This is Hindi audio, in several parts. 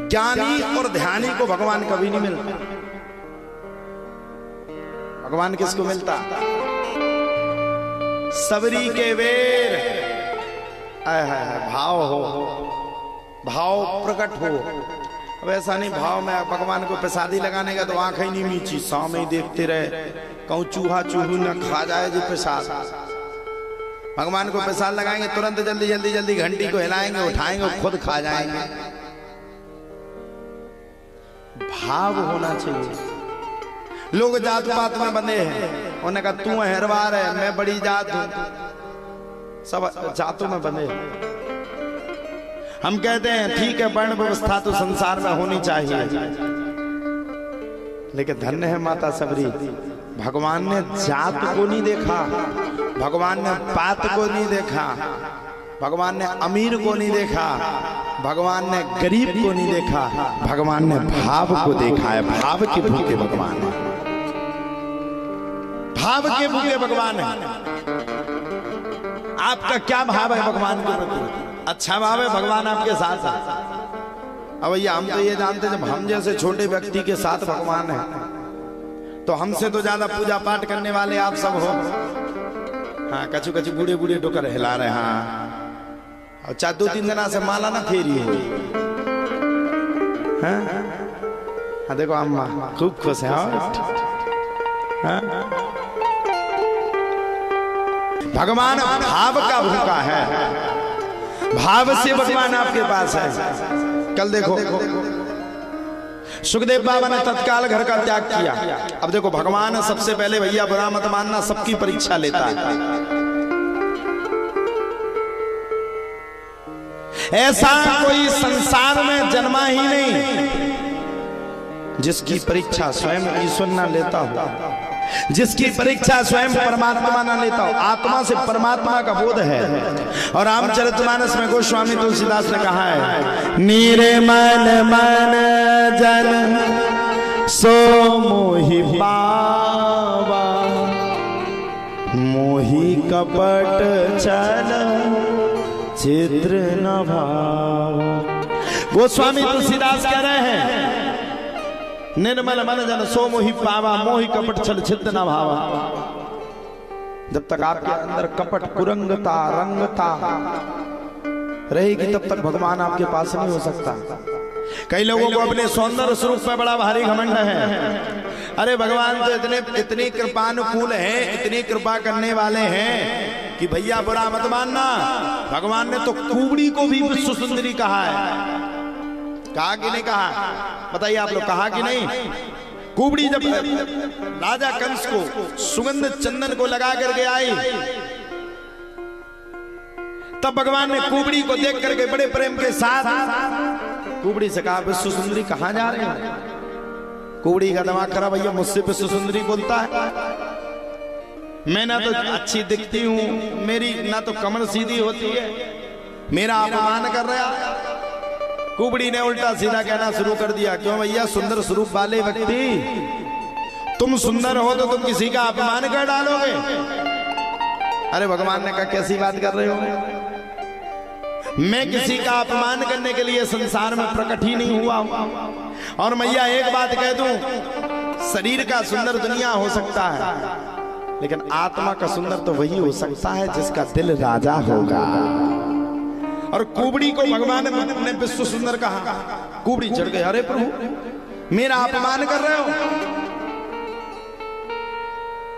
ज्ञानी और ध्यानी को भगवान कभी नहीं मिलता। भगवान किसको मिलता? सबरी के वेर भाव हो, भाव प्रकट हो। अब ऐसा नहीं भाव में भगवान को प्रसादी लगाने का तो आंखें ही नहीं मीची, सामने ही देखते रहे, कहूं चूहा चूहू न खा जाए जी प्रसाद। भगवान को प्रसाद लगाएंगे तुरंत जल्दी जल्दी जल्दी घंटी को हिलाएंगे, उठाएंगे, खुद खा जाएंगे। भाव होना चाहिए। लोग जात पात में बंधे हैं, उन्होंने कहा तू हेरवार है, मैं बड़ी जात हूं, सब जातों में बंधे हैं। हम कहते हैं ठीक है, वर्ण व्यवस्था तो संसार में होनी चाहिए, लेकिन धन्य है माता सबरी, भगवान ने जात को नहीं देखा, भगवान ने पात को नहीं देखा, भगवान ने अमीर को नहीं देखा, भगवान ने गरीब को नहीं देखा, भगवान ने भाव को देखा है। भाव के भूखे भगवान है, भाव के भूखे भगवान है। आपका क्या भाव है भगवान के प्रति? अच्छा भाव है, भगवान आपके साथ है। अब भैया हम तो ये जानते जब हम जैसे छोटे व्यक्ति के साथ भगवान है तो हमसे तो ज्यादा पूजा पाठ करने वाले आप सब हो। हाँ, कछु कछु बूढ़े बूढ़े डोकर हिला रहे। हाँ, और 2-3 दिन से माला ना फेरी है। हाँ देखो अम्मा खूब खुश है। हाँ? भगवान भाव का भूखा है, भाव से भगवान आपके पास है। कल देखो सुखदेव बाबा ने तत्काल घर का त्याग किया। अब देखो भगवान सबसे पहले, भैया बुरा मत मानना, सबकी परीक्षा लेता है। ऐसा कोई संसार में जन्मा ही नहीं जिसकी परीक्षा स्वयं ईश्वर न लेता हो, जिसकी परीक्षा स्वयं परमात्मा न लेता हो। आत्मा से परमात्मा का बोध है। और रामचरितमानस में गोस्वामी तुलसीदास ने कहा है, नीरे मन मन जन सो मोहि पावा, मोहि कपट चल चित्र न भावा। गोस्वामी तुलसीदास कह रहे हैं, निर्मल मन जन सो मोहि पावा, मोहि कपट छल छिद्र न भावा। जब तक आपके अंदर कपट कुरंगता रंगता रहेगी तब तक भगवान आपके पास नहीं हो सकता। कई लोगों को अपने सौंदर्य स्वरूप पे बड़ा भारी घमंड है। अरे भगवान तो इतनी कृपानुकूल हैं, इतनी कृपा करने वाले हैं कि भैया बुरा मत मानना, भगवान ने तो कुबड़ी को भी विश्व सुंदरी कहा है। कहा कि नहीं कहा? बताइए आप लोग, कहा कि नहीं? कुबड़ी जब राजा कंस को सुगंध चंदन को लगा करके आई तब भगवान ने कुबड़ी को देख करके बड़े प्रेम के साथ कुबड़ी से कहा, विश्व सुंदरी कहां जा रहे हैं? कुबड़ी का दिमाग खराब, भैया मुझसे विश्व सुंदरी बोलता है, मैं ना तो अच्छी दिखती हूं, मेरी ना तो कमर सीधी होती है, मेरा अपमान कर रहा। कुबड़ी ने उल्टा सीधा कहना शुरू कर दिया, क्यों भैया सुंदर स्वरूप वाले व्यक्ति, तुम सुंदर हो तो तुम किसी का अपमान कर डालोगे? अरे भगवान ने कहा कैसी बात कर रहे हो? मैं किसी का अपमान करने के लिए संसार में प्रकट ही नहीं हुआ हूं। और मैया एक बात कह दूं, शरीर का सुंदर दुनिया हो सकता है, लेकिन आत्मा का सुंदर तो वही हो सकता है जिसका दिल राजा होगा। और कुबड़ी को भगवान ने विश्व सुंदर कहा। कुबड़ी चढ़ गए, अरे प्रभु मेरा अपमान कर रहे हो?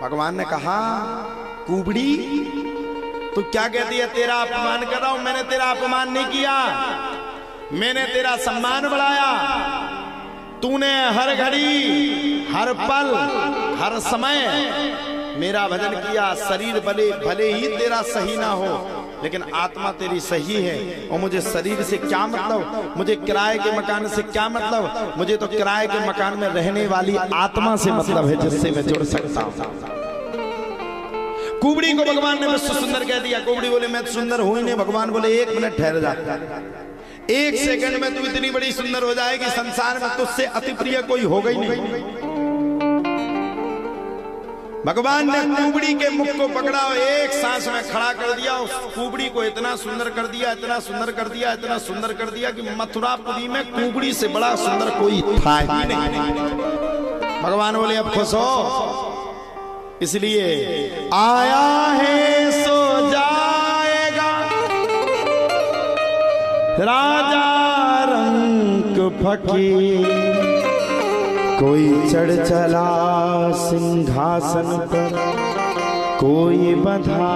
भगवान ने कहा, कुबड़ी तू क्या कहती है? तेरा अपमान कर रहा हूं? मैंने तेरा अपमान नहीं किया, मैंने तेरा सम्मान बढ़ाया। तूने हर घड़ी, हर पल, हर समय मेरा भजन किया। शरीर भले ही तेरा सही ना हो, लेकिन आत्मा तेरी सही है। और मुझे शरीर से क्या मतलब, मुझे किराए के मकान से क्या मतलब, मुझे तो किराए के मकान में रहने वाली आत्मा से मतलब है, जिससे मैं जुड़ सकता हूं। कुबड़ी को भगवान ने विश्व सुंदर कह दिया। कुबड़ी बोले मैं तो सुंदर हूं ही नहीं। भगवान बोले 1 मिनट ठहर जा, 1 सेकंड में तू इतनी बड़ी सुंदर हो जाएगी, संसार में तुझसे अति प्रिय कोई होगा ही नहीं। भगवान ने कुबड़ी के मुख को पकड़ा और एक सांस में खड़ा कर दिया। उस कुबड़ी को इतना सुंदर कर दिया, इतना सुंदर कर दिया, इतना सुंदर कर दिया कि मथुरापुरी में कुबड़ी से बड़ा सुंदर कोई था ही नहीं। भगवान बोले अब खुश हो, इसलिए आया है सो जाएगा राजा रंग फकीर, कोई चढ़ चला सिंहासन पर, कोई बंधा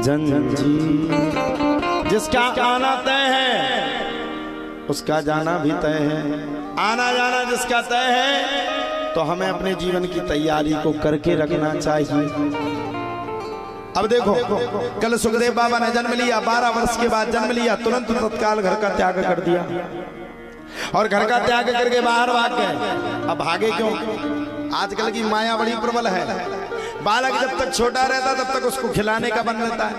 जंजीर। जिसका आना तय है उसका जाना भी तय है। आना जाना जिसका तय है तो हमें अपने जीवन की तैयारी को करके रखना चाहिए। अब देखो, कल सुखदेव बाबा ने जन्म लिया, 12 वर्ष के बाद जन्म लिया, तुरंत तत्काल घर का त्याग कर दिया और घर का त्याग करके बाहर भाग गए। अब भागे क्यों? आजकल की माया बड़ी प्रबल है। बालक जब तक छोटा रहता तब तक उसको खिलाने का बन रहता है,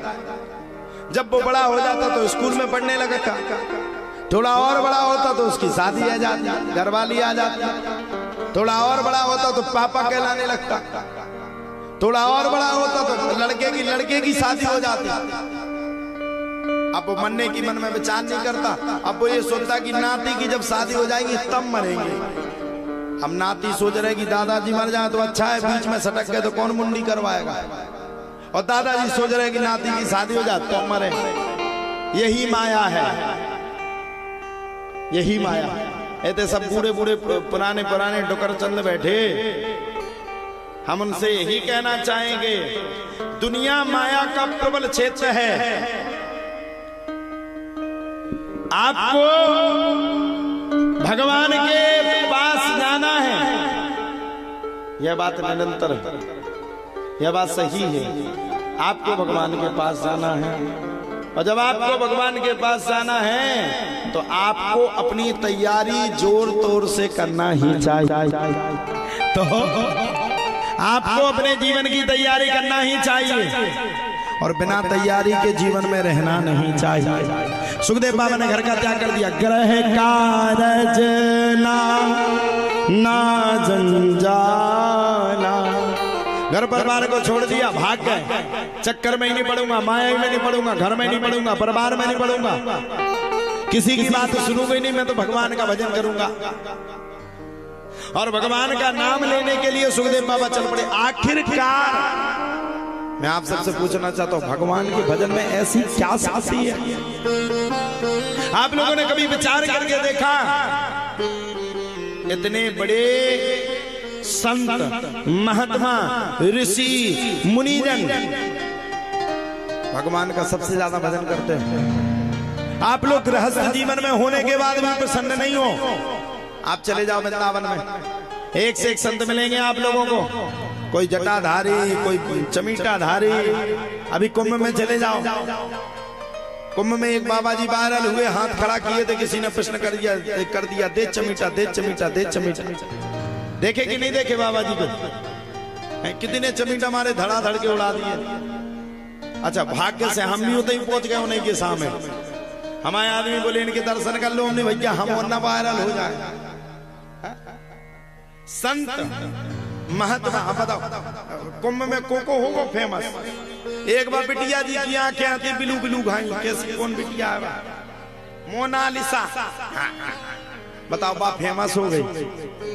जब वो बड़ा हो जाता तो स्कूल में पढ़ने लगता, थोड़ा और बड़ा होता तो उसकी शादी आ जाती, घरवाली आ जाती, थोड़ा और बड़ा होता तो पापा कहलाने लगता, थोड़ा और बड़ा होता तो लड़के की शादी हो जाती। अब वो मरने की मन में विचार नहीं करता। अब वो ये सोचता कि नाती की जब शादी हो जाएगी तब मरेंगे। हम नाती सोच रहे कि दादाजी मर जाए तो अच्छा है, बीच में सटक गए तो कौन मुंडी करवाएगा, और दादाजी सोच रहे कि नाती की शादी हो जाए तो मरे। यही माया है, यही माया। ऐसे सब बूढ़े बूढ़े पुराने डुकर चंद बैठे, हम उनसे यही कहना चाहेंगे, दुनिया माया का प्रबल क्षेत्र है। आपको भगवान के पास जाना है, यह बात निरंतर है, यह बात सही है। आपको भगवान के पास जाना है, और जब आपको भगवान के पास जाना है तो आपको अपनी तैयारी जोर तोर से करना ही चाहिए। तो आपको अपने जीवन की तैयारी करना ही चाहिए, और बिना तैयारी के जीवन में रहना नहीं चाहिए। सुखदेव बाबा ने घर का त्याग कर दिया। ग्रह कारज ना जंजाला, घर परिवार को छोड़ दिया, भाग गए। चक्कर में ही नहीं पड़ूंगा, माया में नहीं पड़ूंगा, घर में नहीं पड़ूंगा, परिवार में नहीं पड़ूंगा, किसी की बात सुनूंगा ही नहीं, मैं तो भगवान का भजन करूंगा। और भगवान का नाम लेने के लिए सुखदेव बाबा चल पड़े। आखिरकार मैं आप सबसे पूछना चाहता हूं, भगवान के भजन में ऐसी क्या सासी है? आप लोगों ने कभी विचार करके देखा? इतने बड़े संत, महात्मा, ऋषि, मुनिजन भगवान का सबसे ज्यादा भजन करते हैं। आप लोग गृहस्थ जीवन में होने के बाद भी प्रसन्न नहीं हो। आप चले जाओ वृंदावन में, एक से एक संत मिलेंगे आप लोगों को, कोई जटाधारी, कोई चमीटाधारी। अभी कुंभ में चले जाओ, कुंभ में एक बाबा जी वायरल हुए, हाथ खड़ा किए थे, किसी ने प्रश्न कर दिया दे चमीटा, दे चमीटा, दे चमीटा। देखे कि नहीं देखे बाबा जी को? कितने चमीटा हमारे धड़ाधड़ के उड़ा दिए। अच्छा, भाग्य से हम भी उतने ही पहुंच गए उन्हीं के सामने। हमारे आदमी बोले इनके दर्शन कर लो, हमने भैया हम वरना वायरल हो जाए। संत महात्मा, बताओ कुंभ में कोको होगा फेमस। एक बार बिटिया जी की आंखें आती बिलू बिलू घाई, कैसे कौन बिटिया है? मोनालिसा। बताओ बा फेमस हो गई।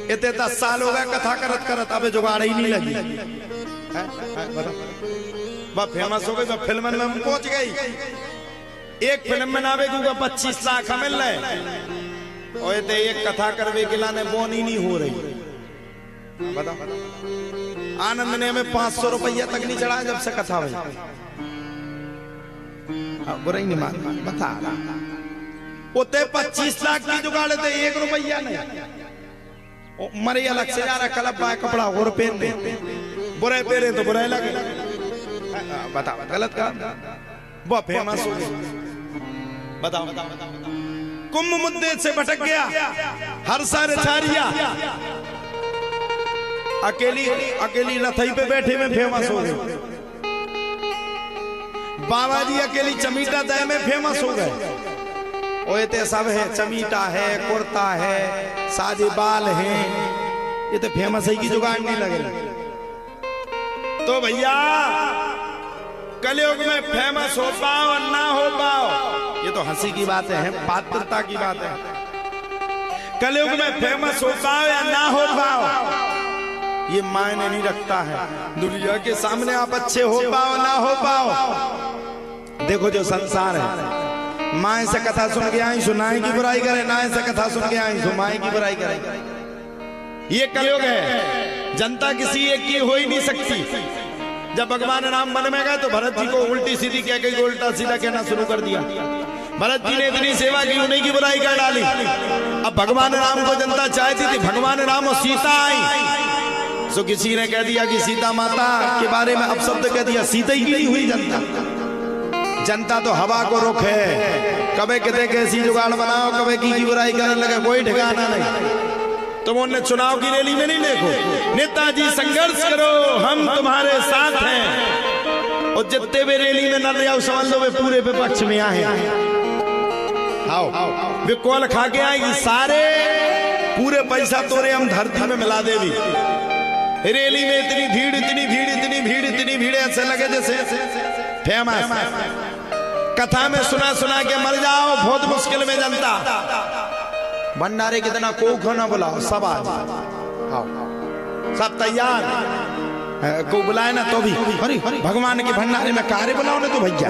इतने 10 साल हो गए कथा करत करत, अबे जुगाड़ ही नहीं लगी। बा फेमस हो गई, बा फिल्म में पहुंच गई। एक फिल्म में नावे को 25 लाख मिल रहे, और ये एक कथा करवे के लाने बोन ही नहीं हो रही। बताओ, आनंद ने हमें 500 रुपया तक नहीं चढ़ा जब से कथा हुई। बुरा ही नहीं मान, बता उते 25 लाख की जुगाड़ थे, 1 रुपया नहीं। मरे अलग से जा रहा, कलब पाए कपड़ा और पहन दे, बुरे पहने तो बुरे लगे। बताओ गलत काम, वो फेमस हो गई। बताओ कुंभ मुद्दे से भटक गया, हर सारे चारिया अकेली रथई पे बैठे में फेमस हो गए। बाबा जी अकेली चमीटा दह में फेमस हो गए। ओए सब है, चमीटा है, कुर्ता है, साजे बाल है, ये तो फेमस है की जुगाड़ नहीं लगे। तो भैया कलयुग में फेमस हो पाओ और ना हो पाओ, ये तो हंसी की बात है, पात्रता की बात है। कलयुग में फेमस हो पाओ या ना हो पाओ ये मायने नहीं रखता है। दुनिया के सामने आप अच्छे हो पाओ ना हो पाओ। देखो जो संसार है, माए से कथा सुन के आई सुनाए की बुराई करे, नाए से कथा सुन के आई सुनाए की बुराई करे। ये कलयुग है, जनता किसी एक की हो ही नहीं सकती। जब भगवान राम वन में गए तो भरत जी को उल्टी सीधी कह के उल्टा सीधा कहना शुरू कर दिया। भरत जी ने इतनी सेवा की, उन्हीं की बुराई कर डाली। अब भगवान राम को जनता चाहती थी, भगवान राम और सीता आई, सो किसी ने कह दिया कि सीता माता के बारे में अपशब्द कह दिया, सीता ही नहीं हुई जनता। जनता तो हवा को रुख है, कभी कहते कैसी जुगाड़ बनाओ, कभी की बुराई करने लगे, कोई ठिकाना नहीं। तुम उन्हें चुनाव की रैली में नहीं देखो, नेताजी संघर्ष करो हम तुम्हारे साथ हैं, और जितने भी रैली में न रहो समझ लो वे पूरे विपक्ष में आए। आओ वे कॉल खा के आएगी, सारे पूरे पैसा तोरे हम धरती में मिला देवी। रैली में इतनी भीड़ इतनी भीड़ इतनी भीड़ इतनी भीड़, ऐसे लगे जैसे फेमस। कथा में सुना सुना के मर जाओ, बहुत मुश्किल में जनता। भंडारे कितना को ना बुलाओ, सब आज सब तैयार, को बुलाए ना तो भी अरे भगवान के भंडारे में कार्य बुलाओ ना तो भैया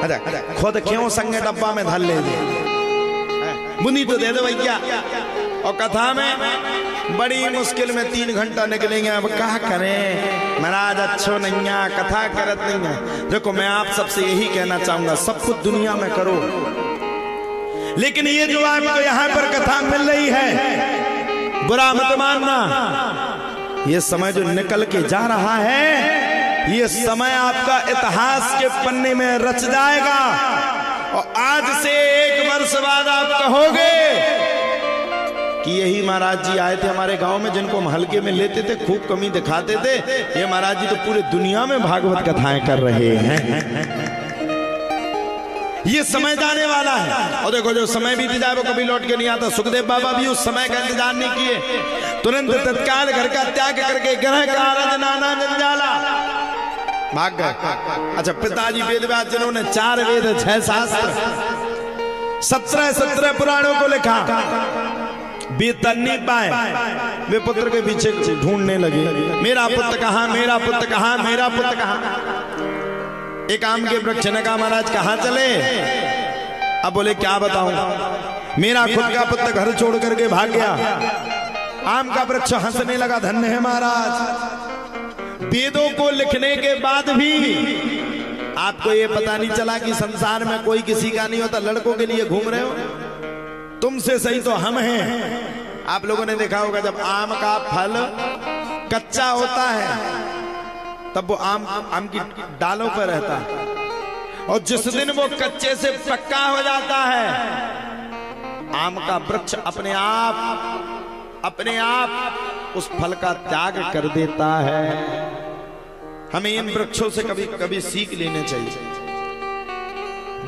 अच्छा खुद क्यों संगे डब्बा में धर ले बुनी तो दे दो भैया। और कथा में बड़ी मुश्किल में 3 घंटा निकलेंगे, अब क्या करें महाराज, अच्छो नहीं है, कथा करत नहीं है। देखो मैं आप सबसे यही कहना चाहूंगा, सब कुछ दुनिया में करो, लेकिन ये जो आपको यहाँ पर कथा मिल रही है बुरा मत मानना। ये समय जो निकल के जा रहा है, ये समय आपका इतिहास के पन्ने में रच जाएगा। और आज से 1 वर्ष बाद आप कहोगे कि यही महाराज जी आए थे हमारे गांव में, जिनको हम हल्के में लेते थे, खूब कमी दिखाते थे, ये महाराज जी तो पूरे दुनिया में भागवत कथाएं कर रहे हैं। ये समय जाने वाला है। और देखो जो समय बीत जाए वो कभी लौट के नहीं आता। सुखदेव बाबा भी उस समय का इंतजार नहीं किए, तुरंत तत्काल घर का त्याग करके ग्रह का नाना जंजाला भाग गए। अच्छा पिताजी वेदव्यास जिन्होंने 4 वेद 6 शास्त्र 17 पुराणों को लिखा, वेतन नहीं पाए, वे पुत्र के पीछे ढूंढने लगे, मेरा पुत्र कहाँ, मेरा पुत्र कहाँ, मेरा पुत्र कहाँ। एक आम के वृक्ष ने कहा महाराज कहाँ चले। अब बोले क्या बताऊं, मेरा खुद का पुत्र घर छोड़ करके भाग गया। आम का वृक्ष हंसने लगा, धन्य है महाराज, वेदों को लिखने के बाद भी आपको ये पता नहीं चला कि संसार में कोई किसी का नहीं होता। लड़कों के लिए घूम रहे हो, तुमसे सही तो हम हैं। आप लोगों ने देखा होगा जब आम का फल कच्चा होता है तब वो आम की डालों पर रहता है, और जिस दिन वो कच्चे से पक्का हो जाता है, आम का वृक्ष अपने आप उस फल का त्याग कर देता है। हमें इन वृक्षों से कभी कभी सीख लेने चाहिए।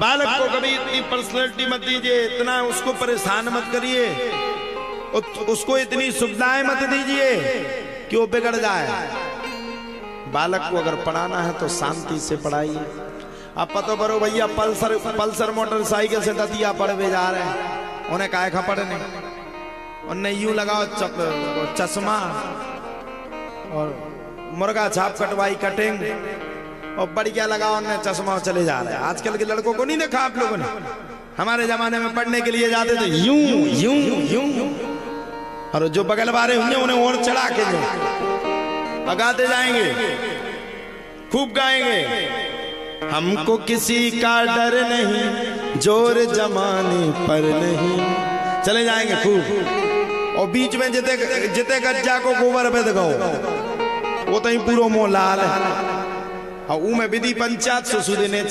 बालक को कभी इतनी पर्सनैलिटी मत दीजिए, इतना उसको परेशान मत करिए, उसको इतनी सुविधाएं मत दीजिए कि वो बिगड़ जाए। बालक को अगर पढ़ाना है तो शांति से पढ़ाइए। अब पतो करो भैया पल्सर मोटरसाइकिल से दतिया पढ़वे जा रहे हैं, उन्हें काहे खा पढ़ने, उन्हें यूं लगाओ चश्मा और मुर्गा छाप कटवाई कटिंग और बढ़िया लगाओ उन्हें चश्मा, चले जा रहे हैं। आजकल के लड़कों को नहीं देखा आप लोगों ने, हमारे जमाने में पढ़ने के लिए जाते थे यूं यूं यूं, और जो बगल वाले होंगे उन्हें और चढ़ा के भगाते जाएंगे, खूब गाएंगे। हमको किसी का डर नहीं, जोर जमाने पर नहीं, चले जाएंगे खूब। और बीच में जिते गज्जा को गोबर पे दगाओ वो तो ही पूरा मोह लाल है, और में विधि पंचायत सुसु देने